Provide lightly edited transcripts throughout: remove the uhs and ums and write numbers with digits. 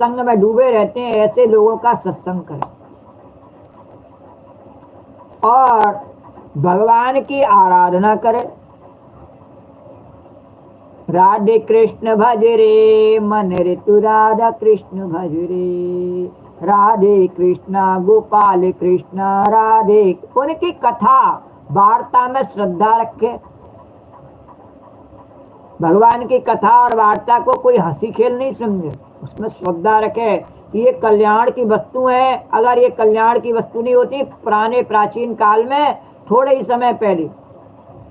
सत्संग में डूबे रहते हैं, ऐसे लोगों का सत्संग करें और भगवान की आराधना करें। राधे कृष्ण भज रे मन ऋतु राधा कृष्ण भज रे, राधे कृष्ण गोपाल कृष्ण राधे। उनकी कथा वार्ता में श्रद्धा रखे। भगवान की कथा और वार्ता को कोई हंसी खेल नहीं समझे, उसमें श्रद्धा रखे कि ये कल्याण की वस्तु है। अगर ये कल्याण की वस्तु नहीं होती, पुराने प्राचीन काल में थोड़े ही समय पहले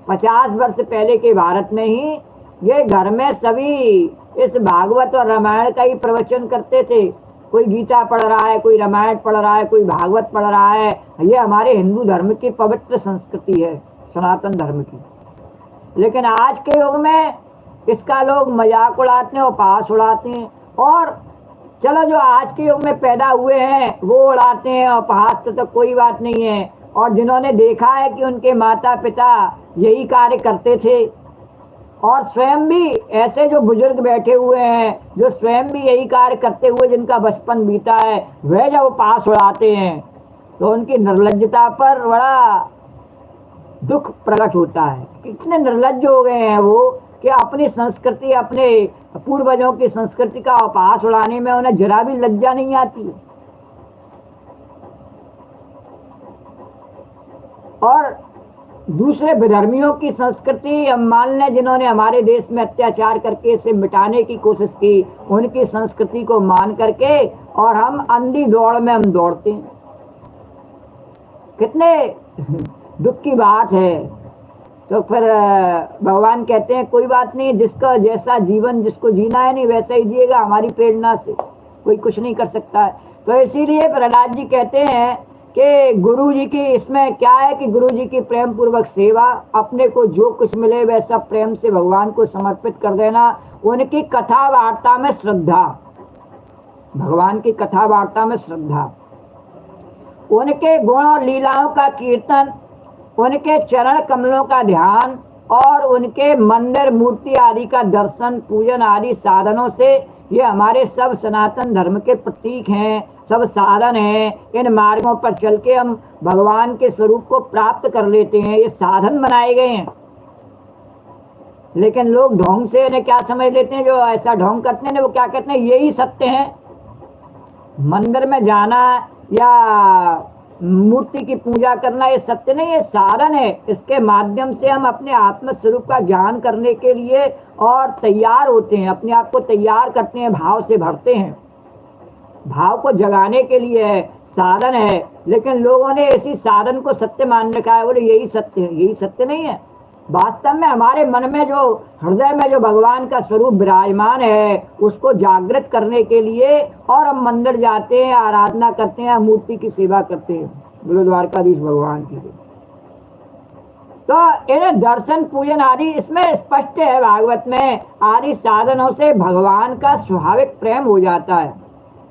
50 वर्ष पहले के भारत में ही ये घर में सभी इस भागवत और रामायण का ही प्रवचन करते थे। कोई गीता पढ़ रहा है, कोई रामायण पढ़ रहा है, कोई भागवत पढ़ रहा है। ये हमारे हिंदू धर्म की पवित्र संस्कृति है, सनातन धर्म की। लेकिन आज के युग में इसका लोग मजाक उड़ाते हैं, उपहास उड़ाते हैं। और चलो जो आज के युग में पैदा हुए हैं वो उड़ाते हैं, उपहास तो कोई बात नहीं है। और जिन्होंने देखा है कि उनके माता पिता यही कार्य करते थे, और स्वयं भी ऐसे जो बुजुर्ग बैठे हुए हैं जो स्वयं भी यही कार्य करते हुए जिनका बचपन बीता है, वह जब उपहास उड़ाते हैं तो उनकी निर्लज्जता पर बड़ा दुख प्रकट होता है। कितने निर्लज्ज हो गए हैं वो कि अपनी संस्कृति, अपने पूर्वजों की संस्कृति का उपहास उड़ाने में उन्हें जरा भी लज्जा नहीं आती। और दूसरे विधर्मियों की संस्कृति हम मान लें, जिन्होंने हमारे देश में अत्याचार करके इसे मिटाने की कोशिश की, उनकी संस्कृति को मान करके और हम अंधी दौड़ में हम दौड़ते हैं। कितने दुख की बात है। तो फिर भगवान कहते हैं कोई बात नहीं, जिसका जैसा जीवन जिसको जीना है नहीं वैसा ही जिएगा, हमारी प्रेरणा से कोई कुछ नहीं कर सकता है। तो इसीलिए प्रहलाद जी कहते हैं कि गुरु जी की इसमें क्या है कि गुरु जी की प्रेम पूर्वक सेवा, अपने को जो कुछ मिले वैसा प्रेम से भगवान को समर्पित कर देना, उनकी कथा वार्ता में श्रद्धा, भगवान की कथा वार्ता में श्रद्धा, उनके गुण और लीलाओं का कीर्तन, उनके चरण कमलों का ध्यान और उनके मंदिर मूर्ति आदि का दर्शन पूजन आदि साधनों से, ये हमारे सब सनातन धर्म के प्रतीक हैं, सब साधन हैं। इन मार्गों पर चल के हम भगवान के स्वरूप को प्राप्त कर लेते हैं। ये साधन बनाए गए हैं। लेकिन लोग ढोंग से इन्हें क्या समझ लेते हैं, जो ऐसा ढोंग करते हैं वो क्या कहते हैं, यही सत्य है। मंदिर में जाना या मूर्ति की पूजा करना ये सत्य नहीं, ये साधन है। इसके माध्यम से हम अपने आत्म स्वरूप का ज्ञान करने के लिए और तैयार होते हैं, अपने आप को तैयार करते हैं, भाव से भरते हैं। भाव को जगाने के लिए है, साधन है। लेकिन लोगों ने इसी साधन को सत्य मान रखा है, बोले यही सत्य है। यही सत्य नहीं है। वास्तव में हमारे मन में जो, हृदय में जो भगवान का स्वरूप विराजमान है, उसको जागृत करने के लिए और हम मंदिर जाते हैं, आराधना करते हैं, मूर्ति की सेवा करते हैं, बोलो द्वारकाधीश भगवान की। तो इन्हें दर्शन पूजन आदि इसमें स्पष्ट है, भागवत में आदि साधनों से भगवान का स्वाभाविक प्रेम हो जाता है।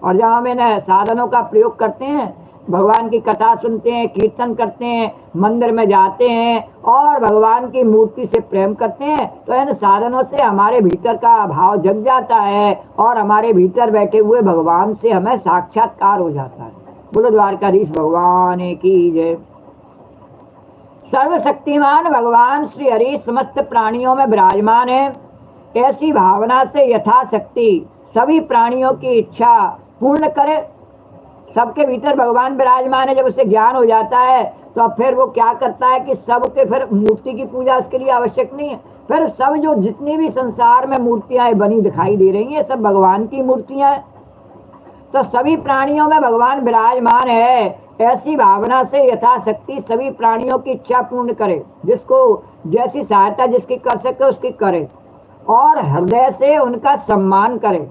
और जब हम इन साधनों का प्रयोग करते हैं, भगवान की कथा सुनते हैं, कीर्तन करते हैं, मंदिर में जाते हैं और भगवान की मूर्ति से प्रेम करते हैं, तो इन साधनों से हमारे भीतर का भाव जग जाता है और हमारे भीतर बैठे हुए भगवान से हमें साक्षात्कार हो जाता है। बोलो द्वारकाधीश भगवान की जय। सर्वशक्तिमान भगवान श्री हरि समस्त प्राणियों में विराजमान है। ऐसी भावना से यथाशक्ति सभी प्राणियों की इच्छा पूर्ण करे। सबके भीतर भगवान विराजमान है। जब उसे ज्ञान हो जाता है तो फिर वो क्या करता है कि सबके, फिर मूर्ति की पूजा उसके लिए आवश्यक नहीं है। फिर सब जो जितनी भी संसार में मूर्तियां बनी दिखाई दे रही हैं, सब भगवान की मूर्तियां हैं। तो सभी प्राणियों में भगवान विराजमान है। ऐसी भावना से यथाशक्ति सभी प्राणियों की इच्छा पूर्ण करे। जिसको जैसी सहायता जिसकी कर सके उसकी करे और हृदय से उनका सम्मान करे।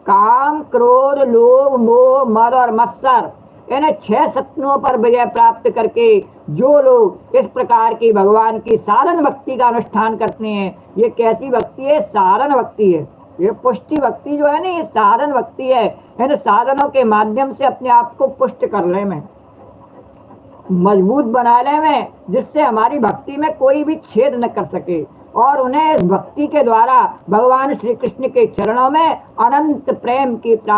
काम, क्रोध, लोभ, मोह, मद और मत्सर, इन 6 शत्रुओं पर विजय प्राप्त करके जो लोग इस प्रकार की भगवान की साधन भक्ति का अनुष्ठान करते हैं, ये कैसी भक्ति है? साधन भक्ति है। ये पुष्टि भक्ति जो है ना, ये साधन भक्ति है। इन साधनों के माध्यम से अपने आप को पुष्ट करने में, मजबूत बनाने में, जिससे हमारी भक्ति में कोई भी छेद न कर सके और उन्हें इस भक्ति के द्वारा भगवान श्री कृष्ण के चरणों में अनंत प्रेम की प्राप्ति